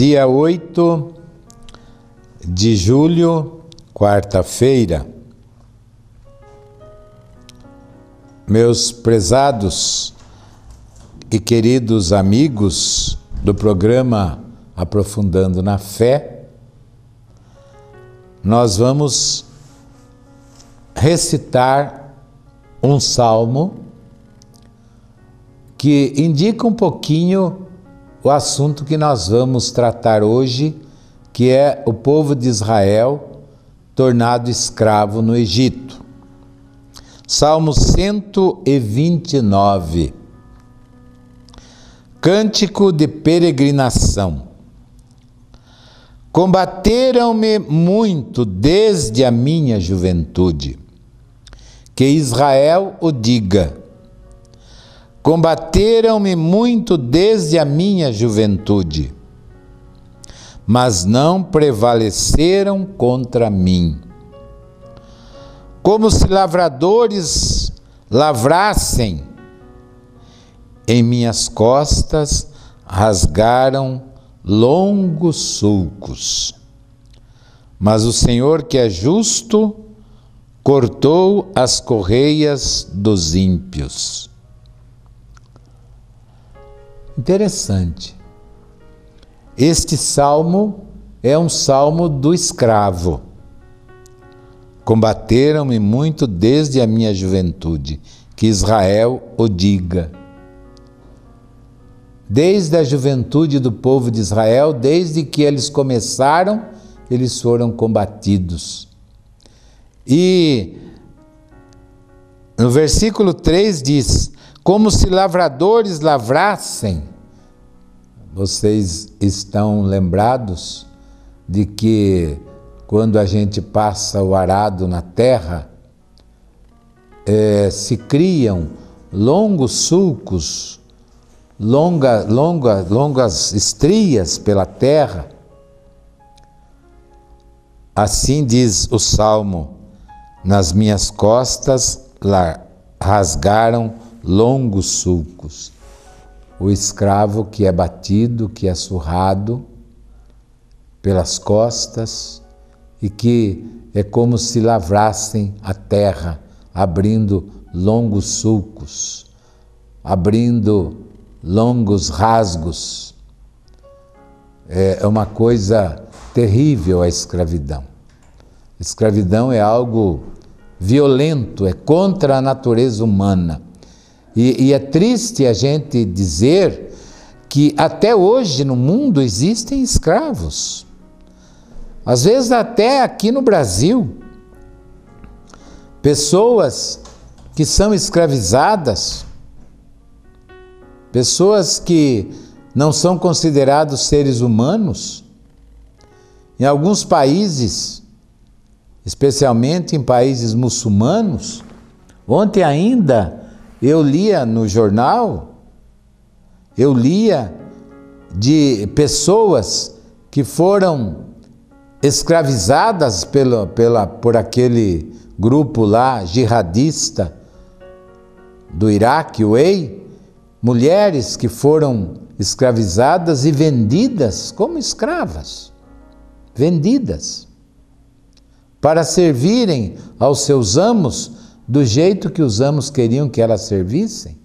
Dia 8 de julho, quarta-feira. Meus prezados e queridos amigos do programa Aprofundando na Fé, nós vamos recitar um salmo que indica um pouquinho o assunto que nós vamos tratar hoje, que é o povo de Israel tornado escravo no Egito. Salmo 129. Cântico de peregrinação. Combateram-me muito desde a minha juventude. Que Israel o diga. Combateram-me muito desde a minha juventude, mas não prevaleceram contra mim. Como se lavradores lavrassem, em minhas costas rasgaram longos sulcos. Mas o Senhor, que é justo, cortou as correias dos ímpios. Interessante. Este salmo é um salmo do escravo. Combateram-me muito desde a minha juventude, que Israel o diga. Desde a juventude do povo de Israel, desde que eles começaram, eles foram combatidos. E no versículo 3 diz: como se lavradores lavrassem. Vocês estão lembrados de que quando a gente passa o arado na terra, se criam longos sulcos, longas estrias pela terra. Assim diz o Salmo: nas minhas costas rasgaram longos sulcos. O escravo que é batido, que é surrado pelas costas e que é como se lavrassem a terra, abrindo longos sulcos, abrindo longos rasgos. É uma coisa terrível a escravidão. A escravidão é algo violento, é contra a natureza humana. E é triste a gente dizer que até hoje no mundo existem escravos. Às vezes até aqui no Brasil, pessoas que são escravizadas, pessoas que não são considerados seres humanos. Em alguns países, especialmente em países muçulmanos, ontem ainda eu lia no jornal, de pessoas que foram escravizadas por aquele grupo lá, jihadista do Iraque, o EI, mulheres que foram escravizadas e vendidas como escravas, vendidas, para servirem aos seus amos do jeito que os amos queriam que elas servissem.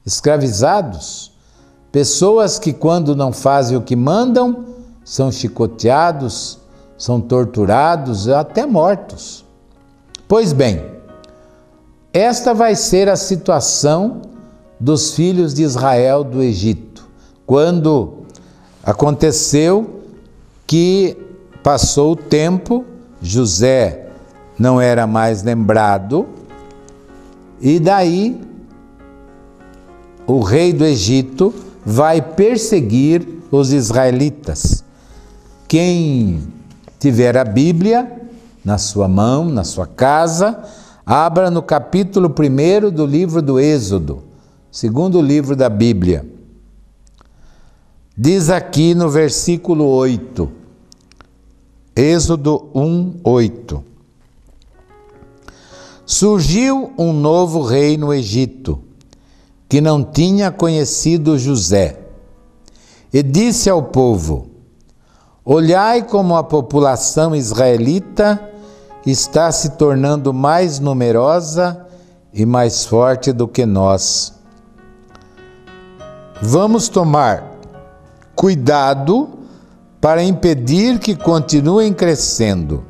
Escravizados, pessoas que quando não fazem o que mandam, são chicoteados, são torturados, até mortos. Pois bem, esta vai ser a situação dos filhos de Israel do Egito, quando aconteceu que passou o tempo, José não era mais lembrado, e daí o rei do Egito vai perseguir os israelitas. Quem tiver a Bíblia na sua mão, na sua casa, abra no capítulo 1 do livro do Êxodo, segundo livro da Bíblia. Diz aqui no versículo 8, Êxodo 1, 8. Surgiu um novo rei no Egito, que não tinha conhecido José, e disse ao povo: Olhai como a população israelita está se tornando mais numerosa e mais forte do que nós. Vamos tomar cuidado para impedir que continuem crescendo.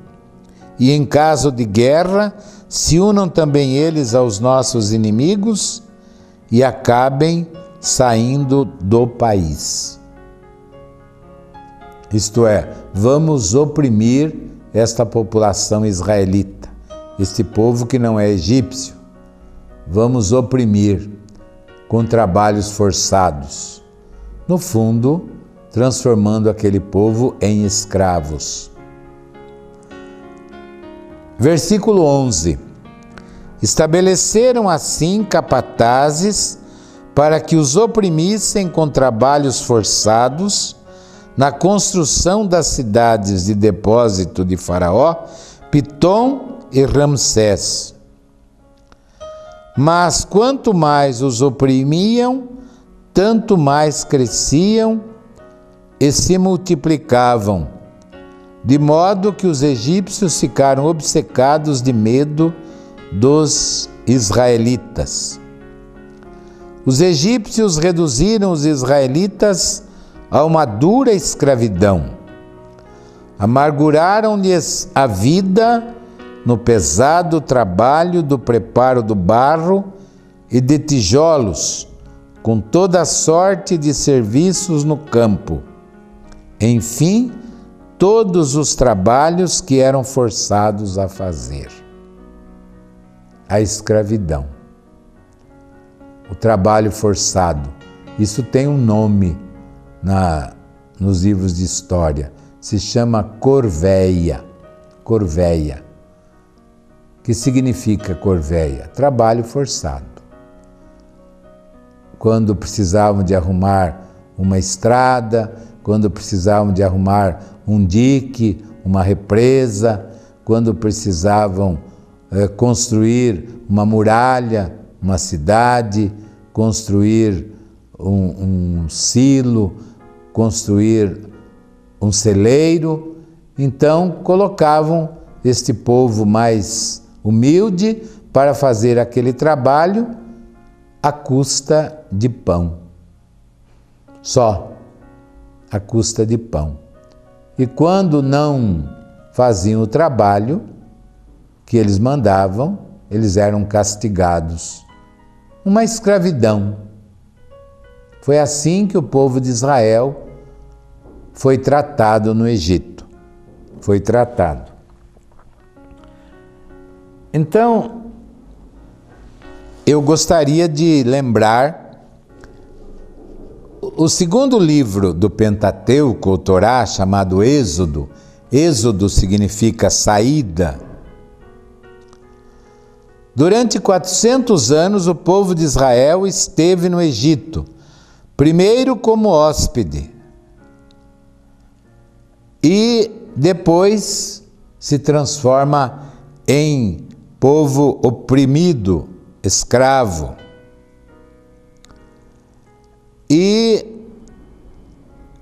E em caso de guerra, se unam também eles aos nossos inimigos e acabem saindo do país. Isto é, vamos oprimir esta população israelita, este povo que não é egípcio. Vamos oprimir com trabalhos forçados. No fundo, transformando aquele povo em escravos. Versículo 11. Estabeleceram assim capatazes para que os oprimissem com trabalhos forçados na construção das cidades de depósito de Faraó, Pitom e Ramsés. Mas quanto mais os oprimiam, tanto mais cresciam e se multiplicavam, de modo que os egípcios ficaram obcecados de medo dos israelitas. Os egípcios reduziram os israelitas a uma dura escravidão. Amarguraram-lhes a vida no pesado trabalho do preparo do barro e de tijolos, com toda sorte de serviços no campo. Enfim, todos os trabalhos que eram forçados a fazer. A escravidão. O trabalho forçado. Isso tem um nome nos livros de história. Se chama corveia. Corveia. Que significa corveia? Trabalho forçado. Quando precisavam de arrumar uma estrada, quando precisavam de arrumar um dique, uma represa, quando precisavam construir uma muralha, uma cidade, construir um silo, construir um celeiro, então colocavam este povo mais humilde para fazer aquele trabalho à custa de pão. Só à custa de pão. E quando não faziam o trabalho que eles mandavam, eles eram castigados. Uma escravidão. Foi assim que o povo de Israel foi tratado no Egito. Foi tratado. Então, eu gostaria de lembrar o segundo livro do Pentateuco, ou Torá, chamado Êxodo. Êxodo significa saída. Durante 400 anos, o povo de Israel esteve no Egito, primeiro como hóspede, e depois se transforma em povo oprimido, escravo. E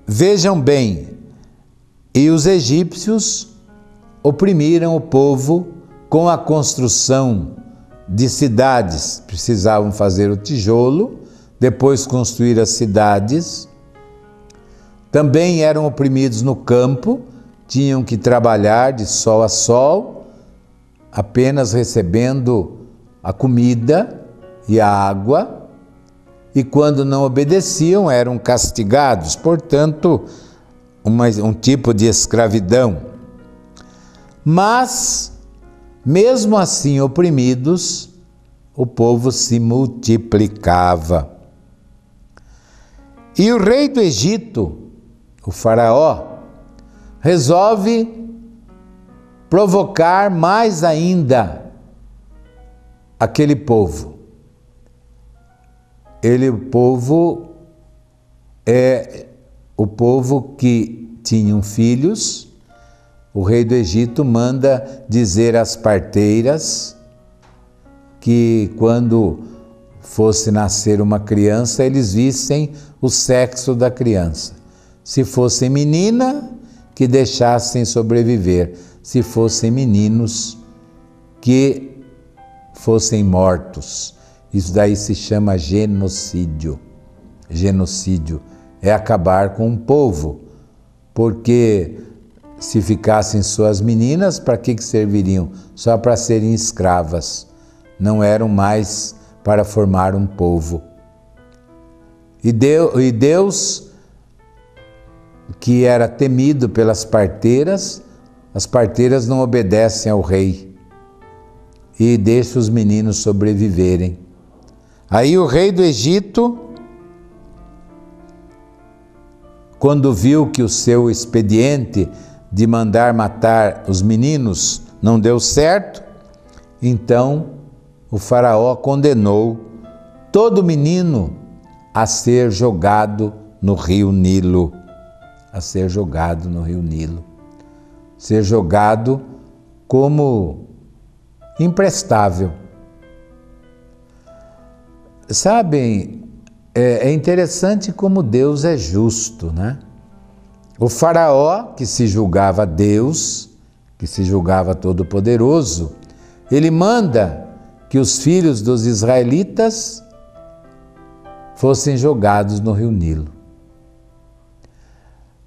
vejam bem, e os egípcios oprimiram o povo com a construção de cidades. Precisavam fazer o tijolo, depois construir as cidades. Também eram oprimidos no campo, tinham que trabalhar de sol a sol, apenas recebendo a comida e a água, e quando não obedeciam eram castigados, portanto, um tipo de escravidão. Mas, mesmo assim oprimidos, o povo se multiplicava. E o rei do Egito, o faraó, resolve provocar mais ainda aquele povo. O povo que tinham filhos. O rei do Egito manda dizer às parteiras que quando fosse nascer uma criança, eles vissem o sexo da criança. Se fosse menina, que deixassem sobreviver, se fossem meninos, que fossem mortos. Isso daí se chama genocídio. Genocídio é acabar com um povo, porque se ficassem suas meninas, para que serviriam? Só para serem escravas. Não eram mais para formar um povo. E Deus, que era temido pelas parteiras, as parteiras não obedecem ao rei e deixa os meninos sobreviverem. Aí o rei do Egito, quando viu que o seu expediente de mandar matar os meninos não deu certo, então o faraó condenou todo menino a ser jogado no rio Nilo. A ser jogado no rio Nilo. Ser jogado como imprestável. Sabem, é interessante como Deus é justo, né? O faraó, que se julgava Deus, que se julgava todo-poderoso, ele manda que os filhos dos israelitas fossem jogados no rio Nilo.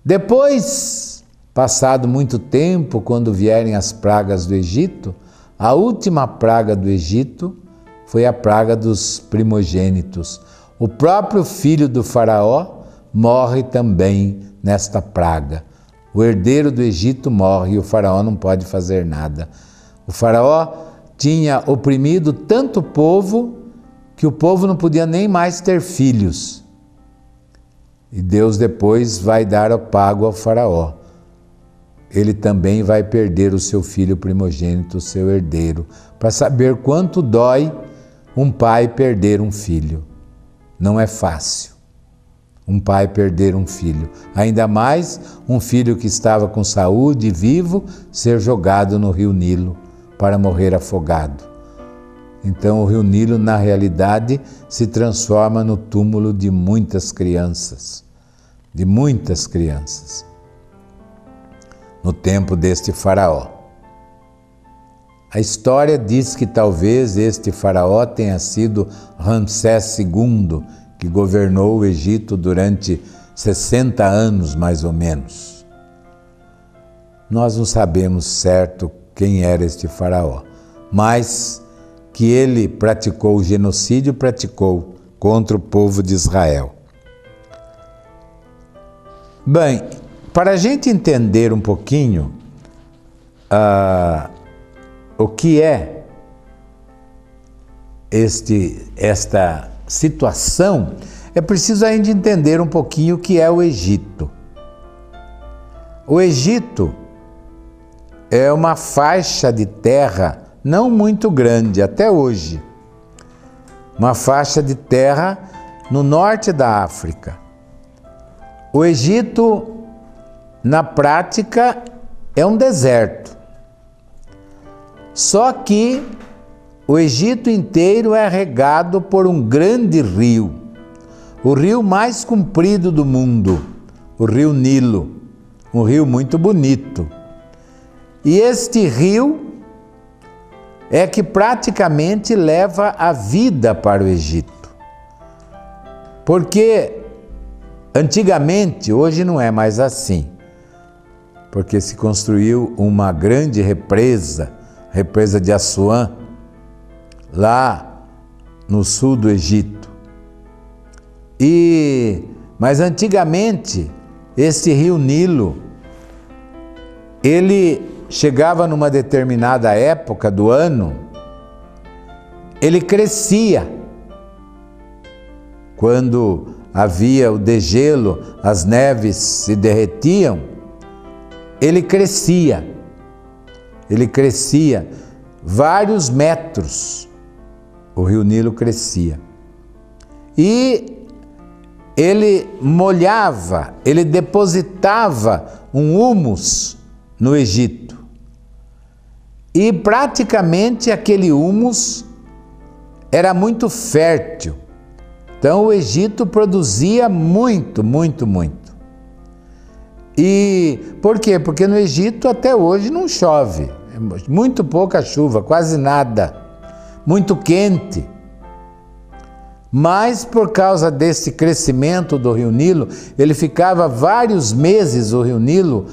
Depois, passado muito tempo, quando vierem as pragas do Egito, a última praga do Egito foi a praga dos primogênitos. O próprio filho do faraó morre também nesta praga. O herdeiro do Egito morre e o faraó não pode fazer nada. O faraó tinha oprimido tanto o povo que o povo não podia nem mais ter filhos. E Deus depois vai dar o pago ao faraó. Ele também vai perder o seu filho primogênito, o seu herdeiro, para saber quanto dói um pai perder um filho. Não é fácil um pai perder um filho. Ainda mais um filho que estava com saúde e vivo ser jogado no rio Nilo para morrer afogado. Então o rio Nilo, na realidade, se transforma no túmulo de muitas crianças. De muitas crianças. No tempo deste faraó. A história diz que talvez este faraó tenha sido Ramsés II, que governou o Egito durante 60 anos, mais ou menos. Nós não sabemos certo quem era este faraó, mas que ele praticou o genocídio, praticou contra o povo de Israel. Bem, para a gente entender um pouquinho o que é esta situação, é preciso a gente entender um pouquinho o que é o Egito. O Egito é uma faixa de terra não muito grande até hoje. Uma faixa de terra no norte da África. O Egito, na prática, é um deserto. Só que o Egito inteiro é regado por um grande rio, o rio mais comprido do mundo, o rio Nilo, um rio muito bonito. E este rio é que praticamente leva a vida para o Egito. Porque antigamente, hoje não é mais assim, porque se construiu uma grande represa, represa de Assuã, lá no sul do Egito. Mas antigamente, esse rio Nilo, ele chegava numa determinada época do ano, ele crescia. Quando havia o degelo, as neves se derretiam, ele crescia vários metros, o rio Nilo crescia. E ele molhava, ele depositava um humus no Egito. E praticamente aquele humus era muito fértil. Então o Egito produzia muito, muito, muito. E por quê? Porque no Egito até hoje não chove, muito pouca chuva, quase nada, muito quente. Mas por causa desse crescimento do Rio Nilo, ele ficava vários meses, o Rio Nilo,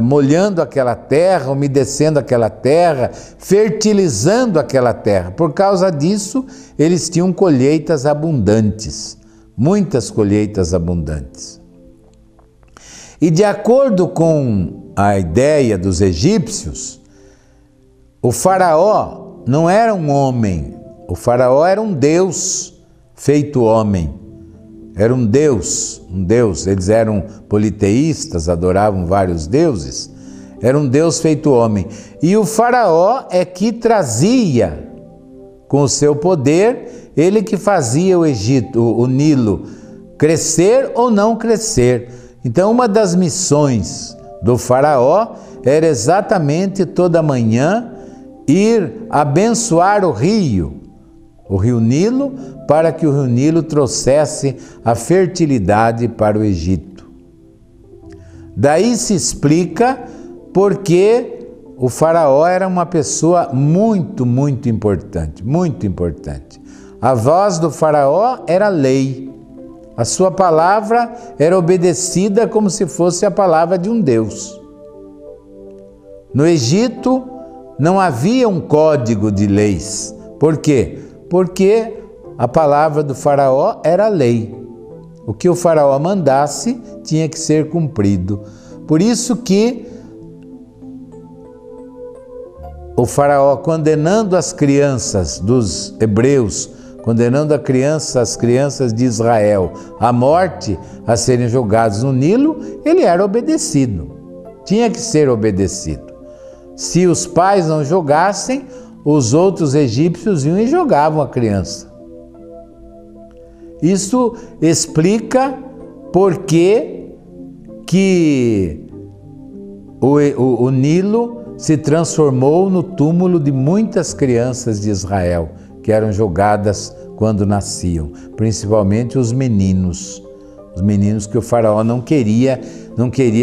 molhando aquela terra, umedecendo aquela terra, fertilizando aquela terra. Por causa disso, eles tinham colheitas abundantes, muitas colheitas abundantes. E de acordo com a ideia dos egípcios, o faraó não era um homem, o faraó era um deus feito homem. Era um deus. Eles eram politeístas, adoravam vários deuses. Era um deus feito homem. E o faraó é que trazia, com o seu poder, ele que fazia o Egito, o Nilo, crescer ou não crescer. Então, uma das missões do faraó era exatamente toda manhã ir abençoar o Rio Nilo, para que o Rio Nilo trouxesse a fertilidade para o Egito. Daí se explica porque o faraó era uma pessoa muito, muito importante, muito importante. A voz do faraó era lei. A sua palavra era obedecida como se fosse a palavra de um Deus. No Egito não havia um código de leis. Por quê? Porque a palavra do faraó era lei. O que o faraó mandasse tinha que ser cumprido. Por isso que o faraó, condenando as crianças dos hebreus, condenando as crianças de Israel à morte, a serem jogados no Nilo, ele era obedecido. Tinha que ser obedecido. Se os pais não jogassem, os outros egípcios iam e jogavam a criança. Isso explica por que o Nilo se transformou no túmulo de muitas crianças de Israel, que eram jogadas quando nasciam, principalmente os meninos que o faraó não queria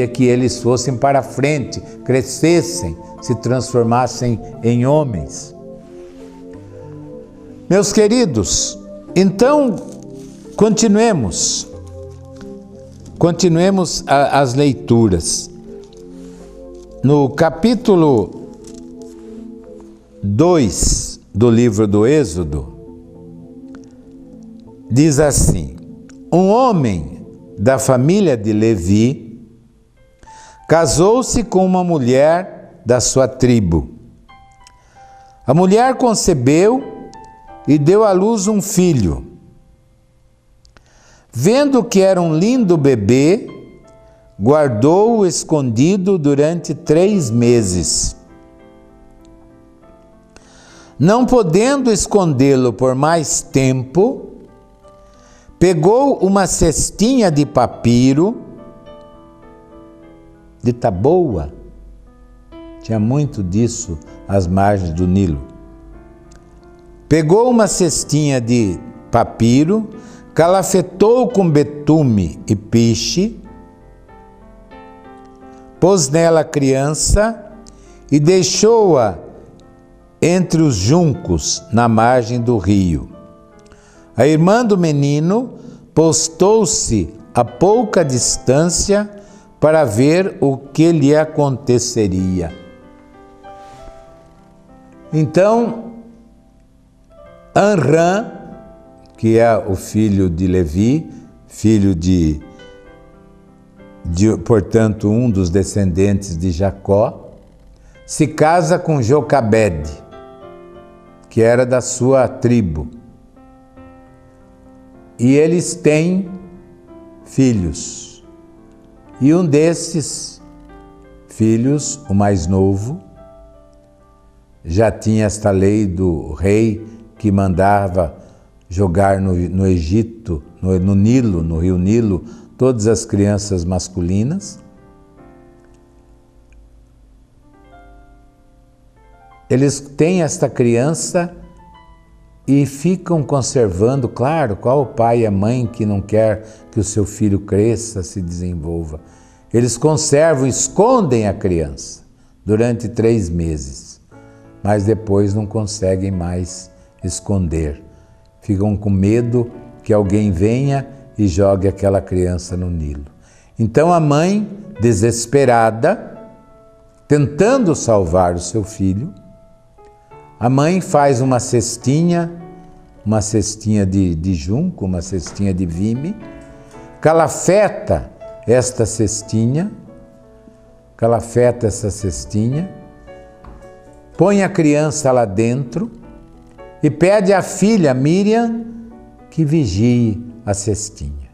que eles fossem para frente, crescessem, se transformassem em homens. Meus queridos, então continuemos as leituras. No capítulo 2 do livro do Êxodo, diz assim: um homem da família de Levi casou-se com uma mulher da sua tribo. A mulher concebeu e deu à luz um filho. Vendo que era um lindo bebê, guardou-o escondido durante 3 meses. Não podendo escondê-lo por mais tempo, pegou uma cestinha de papiro, de taboa, tinha muito disso às margens do Nilo. Pegou uma cestinha de papiro, calafetou com betume e piche, pôs nela a criança e deixou-a entre os juncos na margem do rio. A irmã do menino postou-se a pouca distância para ver o que lhe aconteceria. Então, Amram, que é o filho de Levi, filho portanto, um dos descendentes de Jacó, se casa com Jocabede, que era da sua tribo. E eles têm filhos. E um desses filhos, o mais novo, já tinha esta lei do rei que mandava jogar no Egito, no Nilo, no rio Nilo, todas as crianças masculinas. Eles têm esta criança e ficam conservando, claro, qual o pai e a mãe que não quer que o seu filho cresça, se desenvolva. Eles conservam, escondem a criança durante 3 meses, mas depois não conseguem mais esconder. Ficam com medo que alguém venha e jogue aquela criança no Nilo. Então a mãe, desesperada, tentando salvar o seu filho, a mãe faz uma cestinha de junco, uma cestinha de vime, calafeta essa cestinha, põe a criança lá dentro e pede à filha Miriam que vigie a cestinha.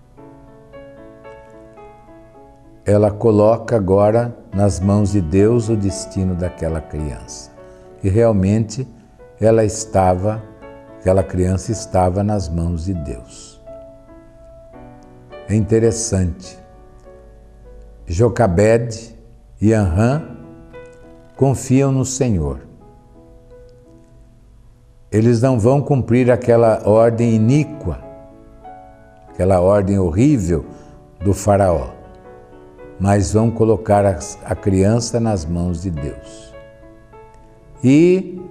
Ela coloca agora nas mãos de Deus o destino daquela criança. E realmente aquela criança estava nas mãos de Deus. É interessante. Jocabede e Anrã confiam no Senhor. Eles não vão cumprir aquela ordem iníqua, aquela ordem horrível do faraó, mas vão colocar a criança nas mãos de Deus. E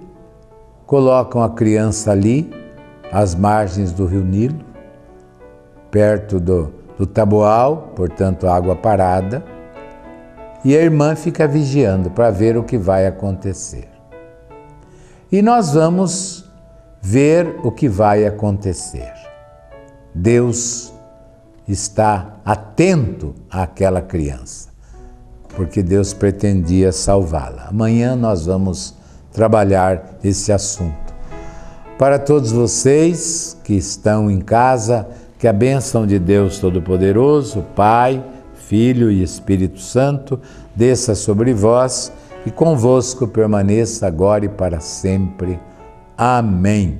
colocam a criança ali, às margens do rio Nilo, perto do taboal, portanto água parada, e a irmã fica vigiando para ver o que vai acontecer. E nós vamos ver o que vai acontecer. Deus está atento àquela criança, porque Deus pretendia salvá-la. Amanhã nós vamos trabalhar esse assunto. Para todos vocês que estão em casa, que a bênção de Deus Todo-Poderoso, Pai, Filho e Espírito Santo, desça sobre vós e convosco permaneça agora e para sempre. Amém.